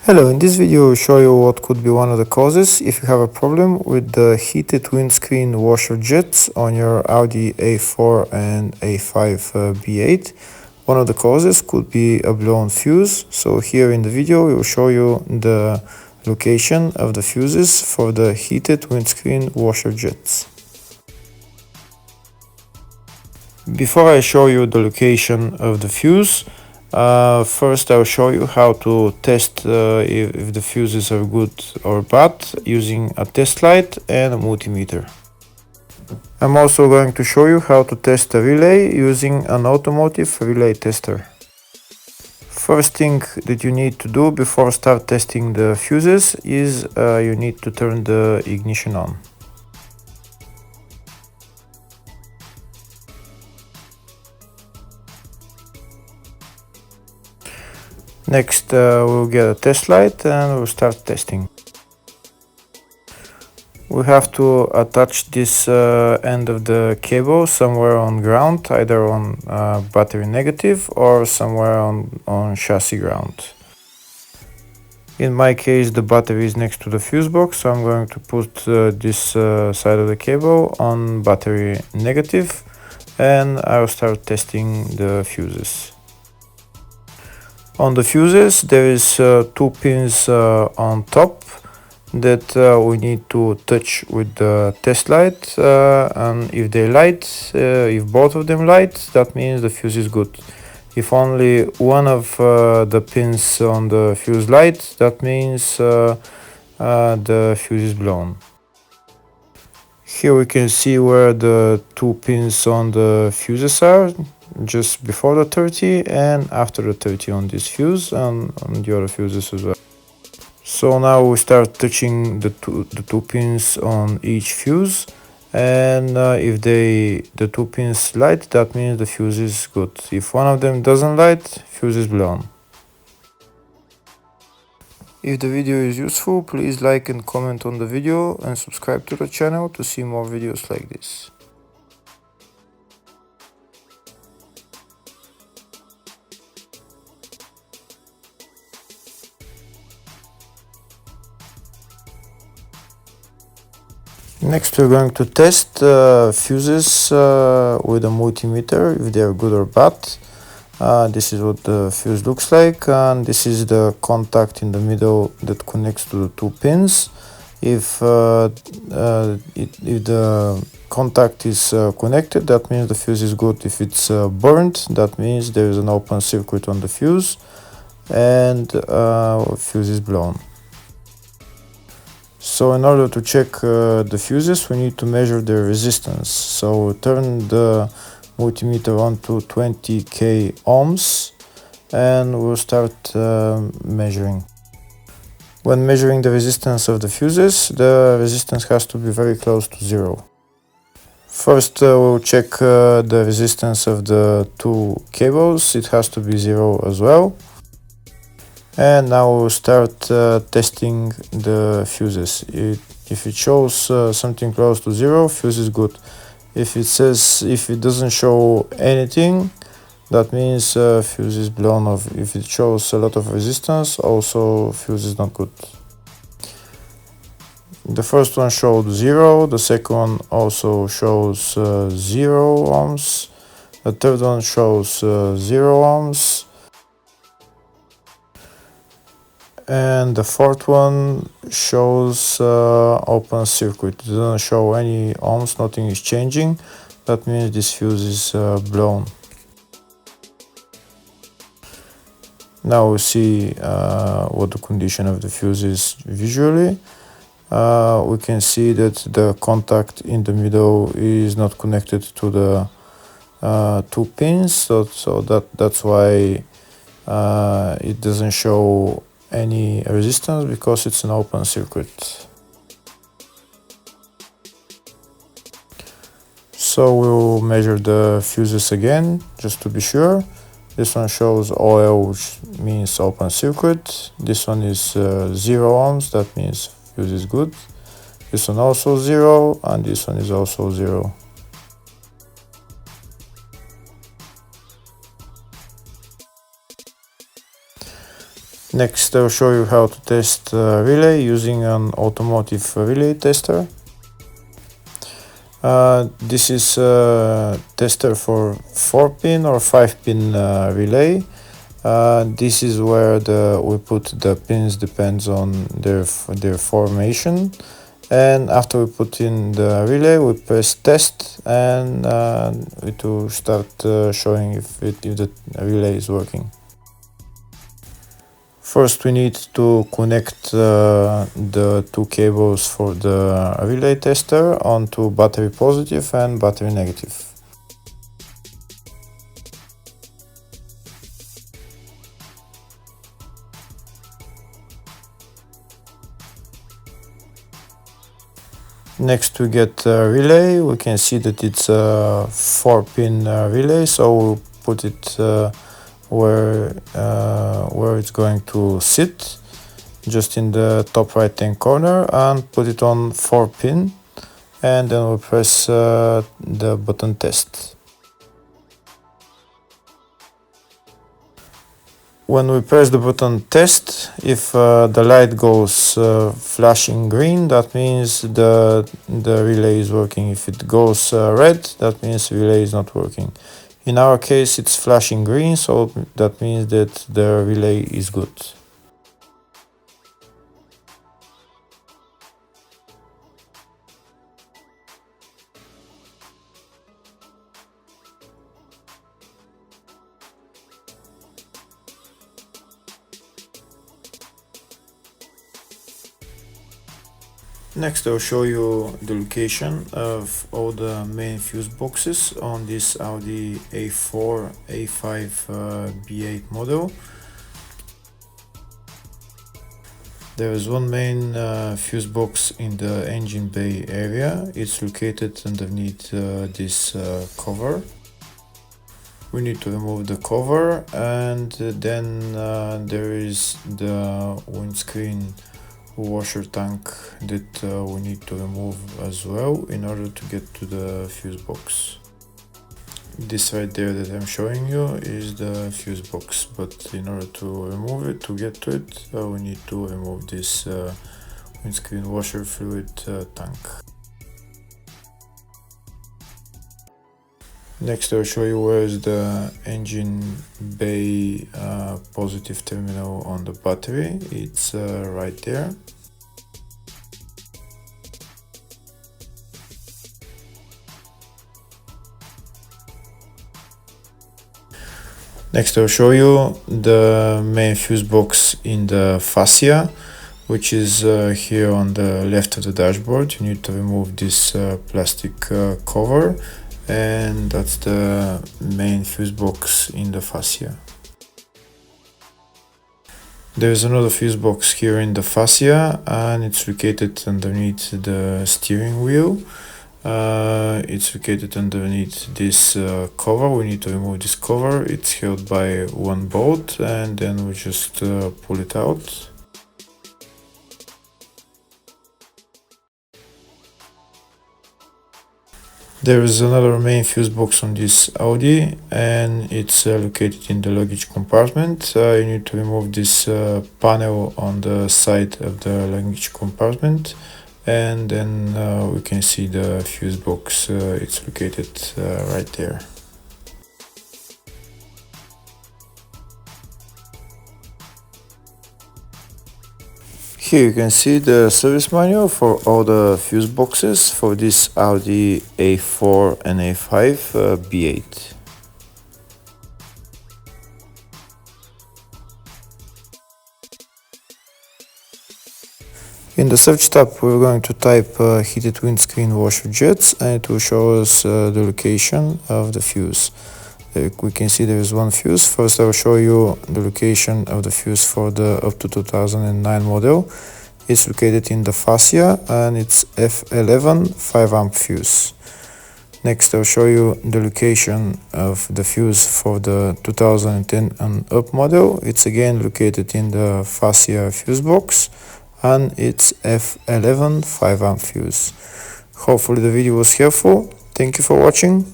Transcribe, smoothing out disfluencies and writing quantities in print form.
Hello, in this video I will show you what could be one of the causes if you have a problem with the heated windscreen washer jets on your Audi A4 and A5 B8. One of the causes could be a blown fuse. So here in the video we will show you the location of the fuses for the heated windscreen washer jets. Before I show you the location of the fuse, first I'll show you how to test if the fuses are good or bad using a test light and a multimeter. I'm also going to show you how to test a relay using an automotive relay tester. First thing that you need to do before start testing the fuses is you need to turn the ignition on. Next we'll get a test light and we'll start testing. We have to attach this end of the cable somewhere on ground, either on battery negative or somewhere on chassis ground. In my case the battery is next to the fuse box, so I'm going to put this side of the cable on battery negative and I'll start testing the fuses. On the fuses there is two pins on top that we need to touch with the test light, and if they light, if both of them light, that means the fuse is good. If only one of the pins on the fuse light, that means the fuse is blown. Here we can see where the two pins on the fuses are, just before the 30 and after the 30 on this fuse and on the other fuses as well. So now we start touching the two pins on each fuse, and if the two pins light, that means the fuse is good. If one of them doesn't light, fuse is blown. If the video is useful, please like and comment on the video and subscribe to the channel to see more videos like this. Next we're going to test fuses with a multimeter, if they are good or bad. This is what the fuse looks like, and this is the contact in the middle that connects to the two pins. If the contact is connected, that means the fuse is good. If it's burnt, that means there is an open circuit on the fuse and fuse is blown. So in order to check the fuses, we need to measure the resistance. So turn the multimeter on to 20k ohms and we'll start measuring. When measuring the resistance of the fuses, the resistance has to be very close to zero. First we'll check the resistance of the two cables. It has to be zero as well. And now we'll start testing the fuses. If it shows something close to zero, fuse is good. If it doesn't show anything, that means fuse is blown off. If it shows a lot of resistance, also fuse is not good. The first one showed 0, the second one also shows 0 ohms, the third one shows 0 ohms, and the fourth one shows open circuit. It doesn't show any ohms, nothing is changing. That means this fuse is blown. Now we see what the condition of the fuse is visually. We can see that the contact in the middle is not connected to the two pins, so that's why it doesn't show any resistance, because it's an open circuit. So we'll measure the fuses again just to be sure. This one shows OL, which means open circuit. This one is 0 ohms, that means fuse is good. This one also 0, and this one is also 0. Next, I'll show you how to test relay using an automotive relay tester. This is a tester for 4-pin or 5-pin relay. This is where we put the pins, depends on their formation. And after we put in the relay, we press test, and it will start showing if the relay is working. First, we need to connect the two cables for the relay tester onto battery positive and battery negative. Next, we get a relay. We can see that it's a 4-pin relay, so we'll put it where it's going to sit, just in the top right hand corner, and put it on 4-pin, and then we'll press the button test. When we press the button test, if the light goes flashing green, that means the relay is working. If it goes red, that means the relay is not working. In our case, it's flashing green, so that means that the relay is good. Next, I'll show you the location of all the main fuse boxes on this Audi A4 A5 B8 model. There is one main fuse box in the engine bay area. It's located underneath this cover. We need to remove the cover, and then there is the windscreen washer tank that we need to remove as well in order to get to the fuse box. This right there that I'm showing you is the fuse box, but in order to remove it, to get to it, we need to remove this windscreen washer fluid tank. Next, I'll show you where is the engine bay positive terminal on the battery. It's right there. Next, I'll show you the main fuse box in the fascia, which is here on the left of the dashboard. You need to remove this plastic cover, and that's the main fuse box in the fascia. There is another fuse box here in the fascia, and it's located underneath the steering wheel. It's located underneath this cover. We need to remove this cover. It's held by one bolt, and then we just pull it out. There is another main fuse box on this Audi, and it's located in the luggage compartment. You need to remove this panel on the side of the luggage compartment, and then we can see the fuse box. It's located right there. Here you can see the service manual for all the fuse boxes for this Audi A4 and A5 B8. In the search tab, we're going to type heated windscreen washer jets, and it will show us the location of the fuse. We can see there is one fuse. First, I'll show you the location of the fuse for the up to 2009 model. It's located in the fascia, and it's F11 5-amp fuse. Next, I'll show you the location of the fuse for the 2010 and up model. It's again located in the fascia fuse box, and it's F11 5-amp fuse. Hopefully the video was helpful. Thank you for watching.